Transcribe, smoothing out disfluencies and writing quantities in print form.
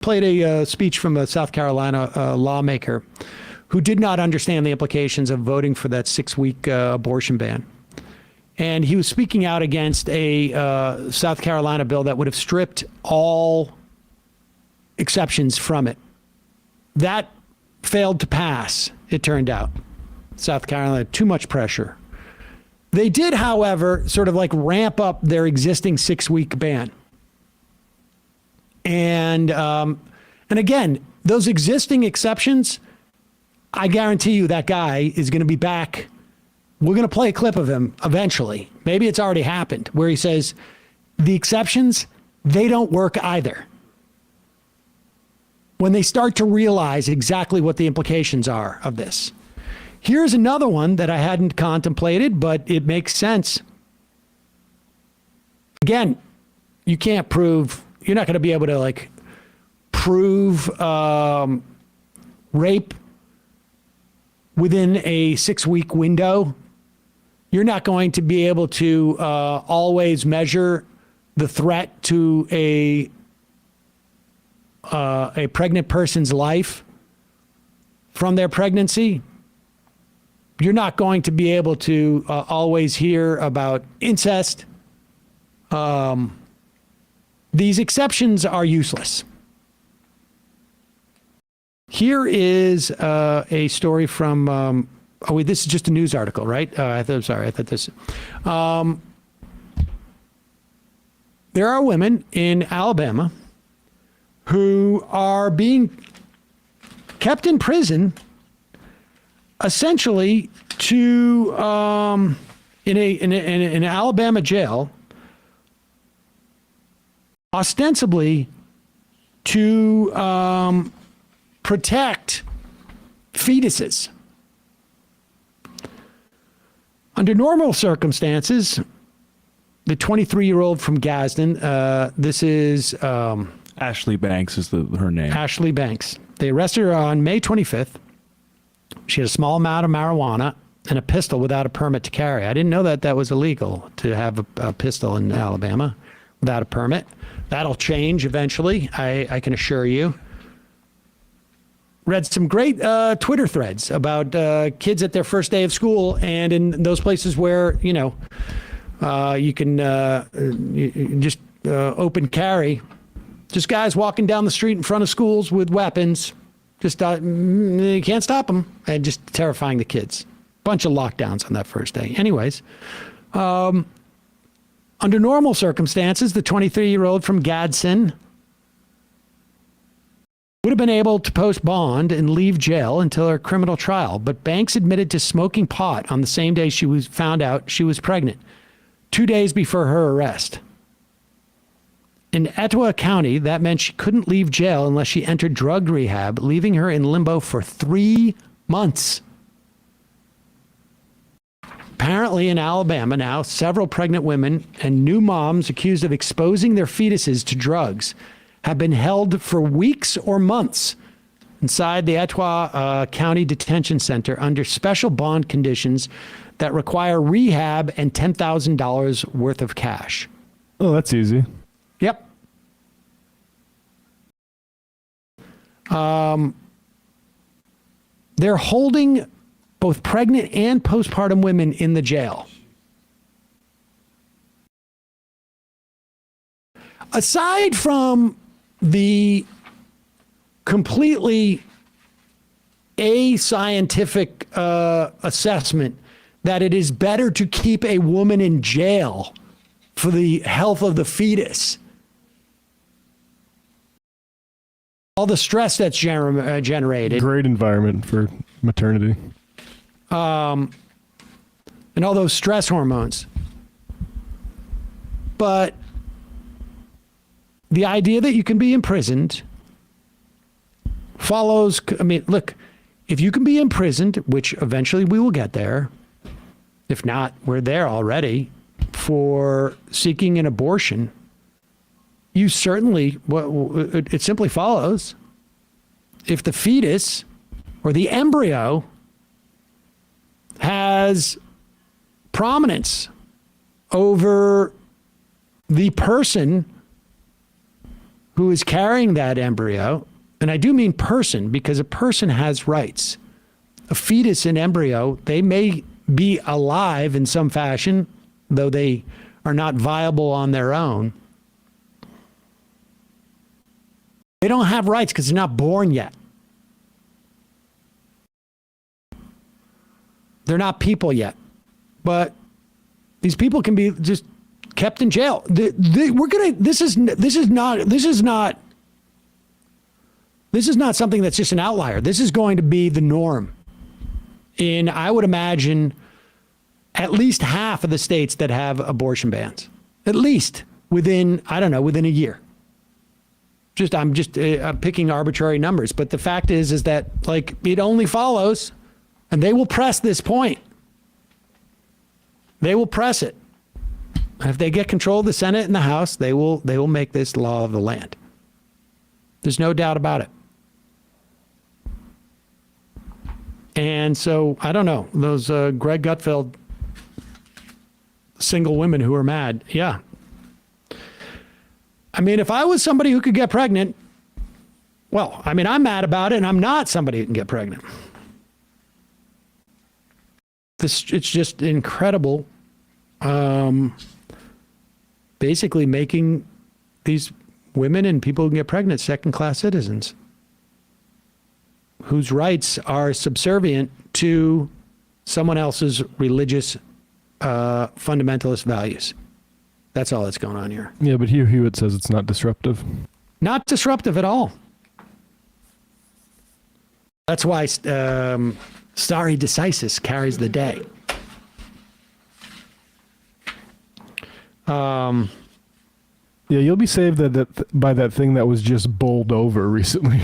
played a speech from a South Carolina lawmaker who did not understand the implications of voting for that 6-week abortion ban. And he was speaking out against a South Carolina bill that would have stripped all exceptions from it. That failed to pass, it turned out. South Carolina, too much pressure. They did, however, sort of like ramp up their existing 6-week ban. And again, those existing exceptions, I guarantee you that guy is going to be back. We're going to play a clip of him eventually. Maybe it's already happened, where he says the exceptions, they don't work either. When they start to realize exactly what the implications are of this. Here's another one that I hadn't contemplated, but it makes sense. Again, you can't prove, you're not going to be able to like prove rape within a 6-week window. You're not going to be able to always measure the threat to a pregnant person's life from their pregnancy. You're not going to be able to always hear about incest. These exceptions are useless. Here is a story from, oh wait, this is just a news article, right? I thought this. There are women in Alabama who are being kept in prison essentially to in an Alabama jail, ostensibly to protect fetuses. Under normal circumstances, the 23-year-old from Gadsden, this is Ashley Banks is her name. Ashley Banks. They arrested her on May 25th. She had a small amount of marijuana and a pistol without a permit to carry. I didn't know that that was illegal to have a pistol in Alabama without a permit. That'll change eventually, I can assure you. Read some great Twitter threads about kids at their first day of school, and in those places where, you know, you can just open carry. Just guys walking down the street in front of schools with weapons. Just you can't stop them. And just terrifying the kids. Bunch of lockdowns on that first day. Anyways, under normal circumstances, the 23-year-old from Gadsden would have been able to post bond and leave jail until her criminal trial. But Banks admitted to smoking pot on the same day she was found out she was pregnant, 2 days before her arrest. In Etowah County, that meant she couldn't leave jail unless she entered drug rehab, leaving her in limbo for 3 months. Apparently in Alabama now, several pregnant women and new moms accused of exposing their fetuses to drugs have been held for weeks or months inside the Etowah County Detention Center under special bond conditions that require rehab and $10,000 worth of cash. Oh, that's easy. Yep. They're holding both pregnant and postpartum women in the jail. Aside from the completely ascientific assessment that it is better to keep a woman in jail for the health of the fetus, all the stress that's generated. Great environment for maternity. And all those stress hormones. But the idea that you can be imprisoned follows, I mean, look, if you can be imprisoned, which eventually we will get there, if not, we're there already, for seeking an abortion, you certainly, it simply follows, if the fetus or the embryo has prominence over the person who is carrying that embryo, and I do mean person because a person has rights. A fetus and embryo, they may be alive in some fashion, though they are not viable on their own. They don't have rights because they're not born yet. They're not people yet. But these people can be just kept in jail. This is not something that's just an outlier. This is going to be the norm in, I would imagine, at least half of the states that have abortion bans. At least within a year. I'm picking arbitrary numbers, but the fact is that like it only follows, and they will press this point. They will press it. If they get control of the Senate and the House, they will make this law of the land. There's no doubt about it. And so I don't know, those Greg Gutfeld single women who are mad. Yeah. I mean, if I was somebody who could get pregnant, well, I mean, I'm mad about it, and I'm not somebody who can get pregnant. It's just incredible. Basically making these women and people who can get pregnant second-class citizens whose rights are subservient to someone else's religious fundamentalist values. That's all that's going on here. Yeah, but Hugh Hewitt says it's not disruptive. Not disruptive at all. That's why stare decisis carries the day. Yeah, you'll be saved by that thing that was just bowled over recently.